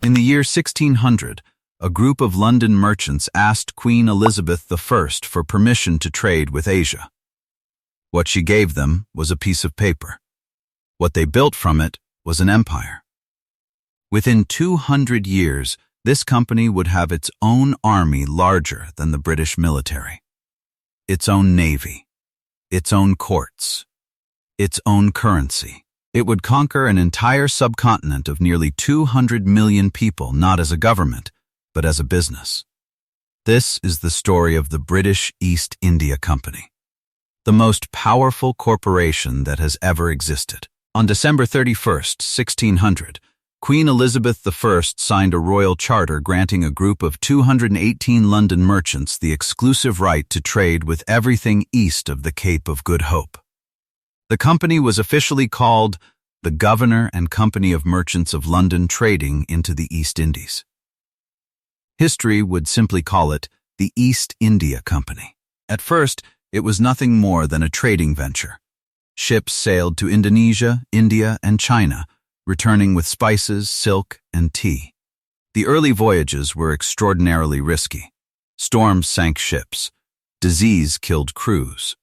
In the year 1600, a group of London merchants asked Queen Elizabeth I for permission to trade with Asia. What she gave them was a piece of paper. What they built from it was an empire. Within 200 years, this company would have its own army larger than the British military, its own navy, its own courts, its own currency. It would conquer an entire subcontinent of nearly 200 million people, not as a government, but as a business. This is the story of the British East India Company, the most powerful corporation that has ever existed. On December 31st, 1600, Queen Elizabeth I signed a royal charter granting a group of 218 London merchants the exclusive right to trade with everything east of the Cape of Good Hope. The company was officially called the Governor and Company of Merchants of London Trading into the East Indies. History would simply call it the East India Company. At first, it was nothing more than a trading venture. Ships sailed to Indonesia, India, and China, returning with spices, silk, and tea. The early voyages were extraordinarily risky. Storms sank ships. Disease killed crews.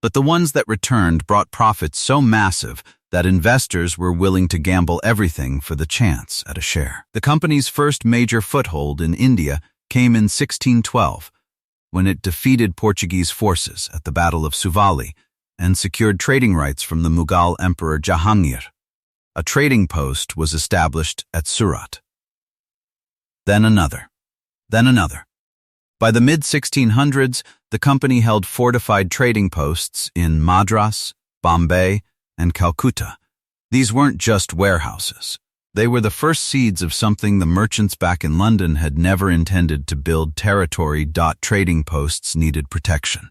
But the ones that returned brought profits so massive that investors were willing to gamble everything for the chance at a share. The company's first major foothold in India came in 1612, when it defeated Portuguese forces at the Battle of Suvali and secured trading rights from the Mughal Emperor Jahangir. A trading post was established at Surat. Then another. Then another. By the mid-1600s, the company held fortified trading posts in Madras, Bombay, and Calcutta. These weren't just warehouses. They were the first seeds of something the merchants back in London had never intended to build territory. Trading posts needed protection.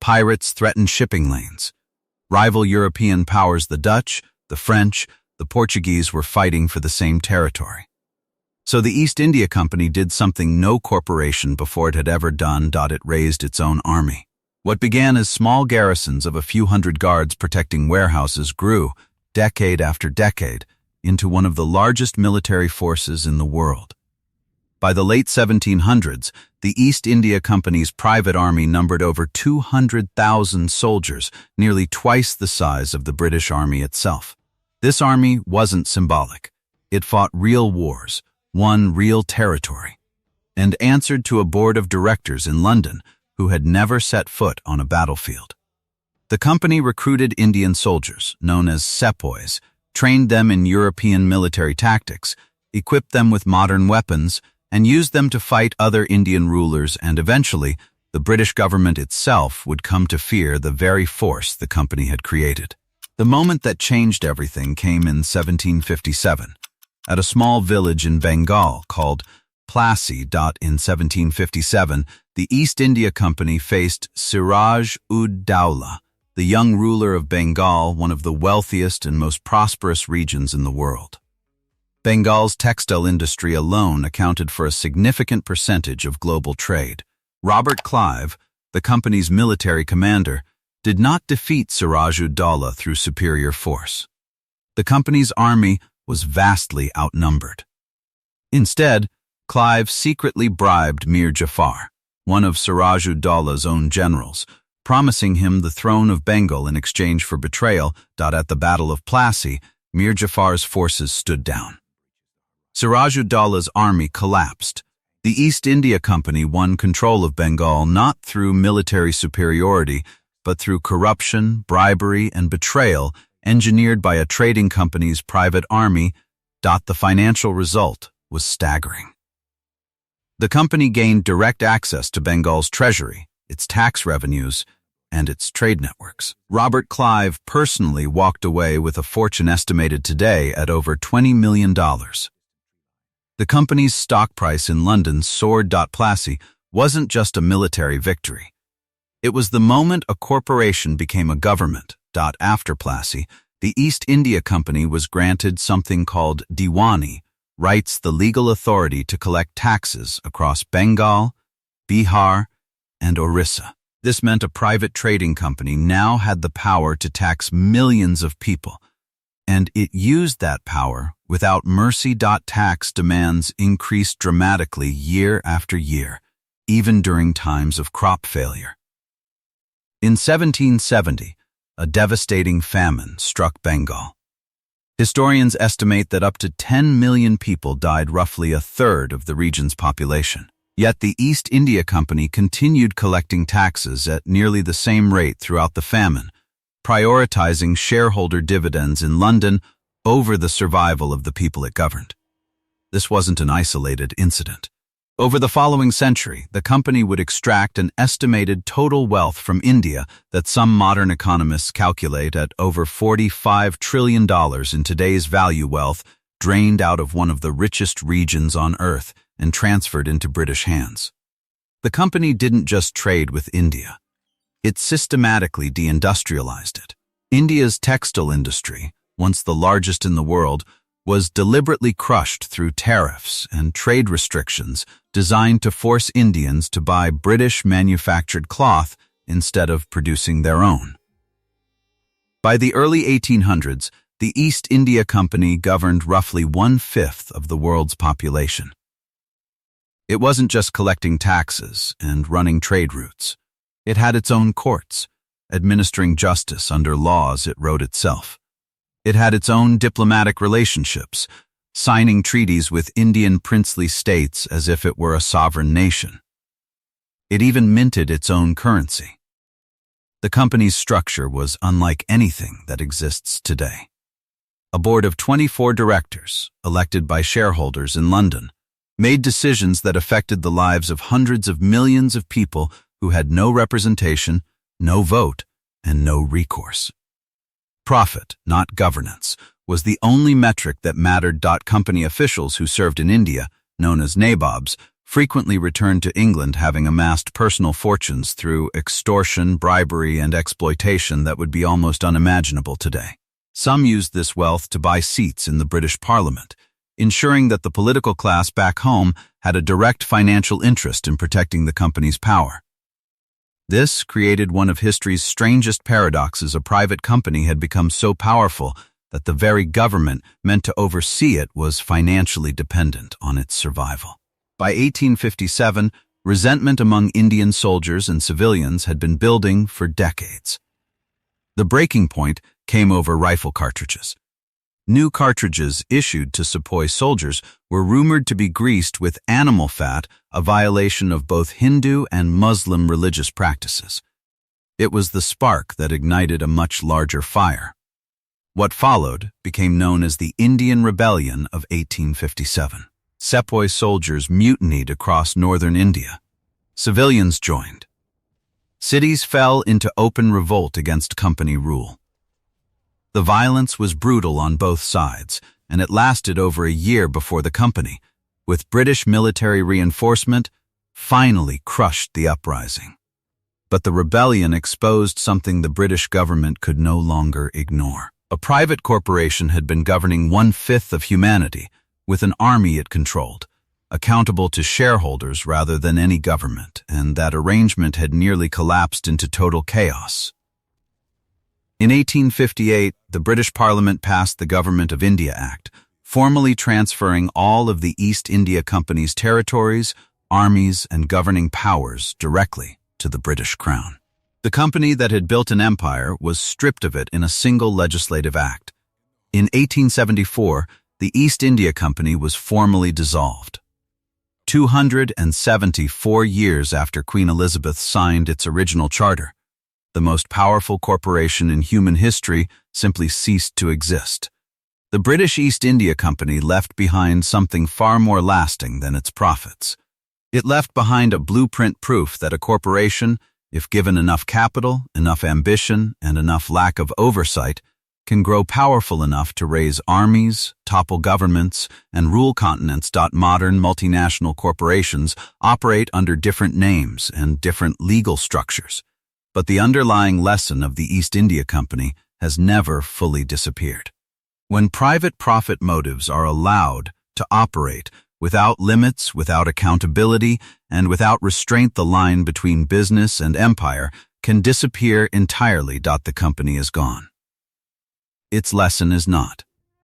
Pirates threatened shipping lanes. Rival European powers, the Dutch, the French, the Portuguese, were fighting for the same territory. So the East India Company did something no corporation before it had ever done. It raised its own army. What began as small garrisons of a few hundred guards protecting warehouses grew, decade after decade, into one of the largest military forces in the world. By the late 1700s, the East India Company's private army numbered over 200,000 soldiers, nearly twice the size of the British Army itself. This army wasn't symbolic. It fought real wars, won real territory, and answered to a board of directors in London who had never set foot on a battlefield. The company recruited Indian soldiers, known as sepoys, trained them in European military tactics, equipped them with modern weapons, and used them to fight other Indian rulers, and eventually, the British government itself would come to fear the very force the company had created. The moment that changed everything came in 1757, at a small village in Bengal called Plassey. In 1757, the East India Company faced Siraj-ud-Dowlah, the young ruler of Bengal, one of the wealthiest and most prosperous regions in the world. Bengal's textile industry alone accounted for a significant percentage of global trade. Robert Clive, the company's military commander, did not defeat Siraj-ud-Dowlah through superior force. The company's army was vastly outnumbered. Instead, Clive secretly bribed Mir Jafar, one of Siraj-ud-Dowlah's own generals, promising him the throne of Bengal in exchange for betrayal. At the Battle of Plassey, Mir Jafar's forces stood down. Siraj-ud-Dowlah's army collapsed. The East India Company won control of Bengal not through military superiority, but through corruption, bribery, and betrayal engineered by a trading company's private army. The financial result was staggering. The company gained direct access to Bengal's treasury, its tax revenues, and its trade networks. Robert Clive personally walked away with a fortune estimated today at over $20 million. The company's stock price in London soared. Plassey wasn't just a military victory. It was the moment a corporation became a government. After Plassey, the East India Company was granted something called Diwani, rights, the legal authority to collect taxes across Bengal, Bihar, and Orissa. This meant a private trading company now had the power to tax millions of people, and it used that power without mercy. Tax demands increased dramatically year after year, even during times of crop failure. In 1770, a devastating famine struck Bengal. Historians estimate that up to 10 million people died, roughly a third of the region's population. Yet the East India Company continued collecting taxes at nearly the same rate throughout the famine, prioritizing shareholder dividends in London over the survival of the people it governed. This wasn't an isolated incident. Over the following century, the company would extract an estimated total wealth from India that some modern economists calculate at over $45 trillion in today's value. Wealth drained out of one of the richest regions on Earth and transferred into British hands. The company didn't just trade with India. It systematically deindustrialized it. India's textile industry, once the largest in the world, was deliberately crushed through tariffs and trade restrictions designed to force Indians to buy British-manufactured cloth instead of producing their own. By the early 1800s, the East India Company governed roughly 1/5 of the world's population. It wasn't just collecting taxes and running trade routes. It had its own courts, administering justice under laws it wrote itself. It had its own diplomatic relationships, signing treaties with Indian princely states as if it were a sovereign nation. It even minted its own currency. The company's structure was unlike anything that exists today. A board of 24 directors, elected by shareholders in London, made decisions that affected the lives of hundreds of millions of people who had no representation, no vote, and no recourse. Profit, not governance, was the only metric that mattered. Company officials who served in India, known as nabobs, frequently returned to England having amassed personal fortunes through extortion, bribery, and exploitation that would be almost unimaginable today. Some used this wealth to buy seats in the British Parliament, ensuring that the political class back home had a direct financial interest in protecting the company's power. This created one of history's strangest paradoxes. A private company had become so powerful that the very government meant to oversee it was financially dependent on its survival. By 1857, resentment among Indian soldiers and civilians had been building for decades. The breaking point came over rifle cartridges. New cartridges issued to sepoy soldiers were rumored to be greased with animal fat, a violation of both Hindu and Muslim religious practices. It was the spark that ignited a much larger fire. What followed became known as the Indian Rebellion of 1857. Sepoy soldiers mutinied across northern India. Civilians joined. Cities fell into open revolt against company rule. The violence was brutal on both sides, and it lasted over a year before the company, with British military reinforcement, finally crushed the uprising. But the rebellion exposed something the British government could no longer ignore. A private corporation had been governing 1/5 of humanity, with an army it controlled, accountable to shareholders rather than any government, and that arrangement had nearly collapsed into total chaos. In 1858, the British Parliament passed the Government of India Act, formally transferring all of the East India Company's territories, armies, and governing powers directly to the British Crown. The company that had built an empire was stripped of it in a single legislative act. In 1874, the East India Company was formally dissolved. 274 years after Queen Elizabeth signed its original charter, the most powerful corporation in human history simply ceased to exist. The British East India Company left behind something far more lasting than its profits. It left behind a blueprint proof that a corporation, if given enough capital, enough ambition, and enough lack of oversight, can grow powerful enough to raise armies, topple governments, and rule continents. Modern multinational corporations operate under different names and different legal structures. But the underlying lesson of the East India Company has never fully disappeared. When private profit motives are allowed to operate without limits, without accountability, and without restraint, the line between business and empire can disappear entirely. The company is gone. its lesson is not.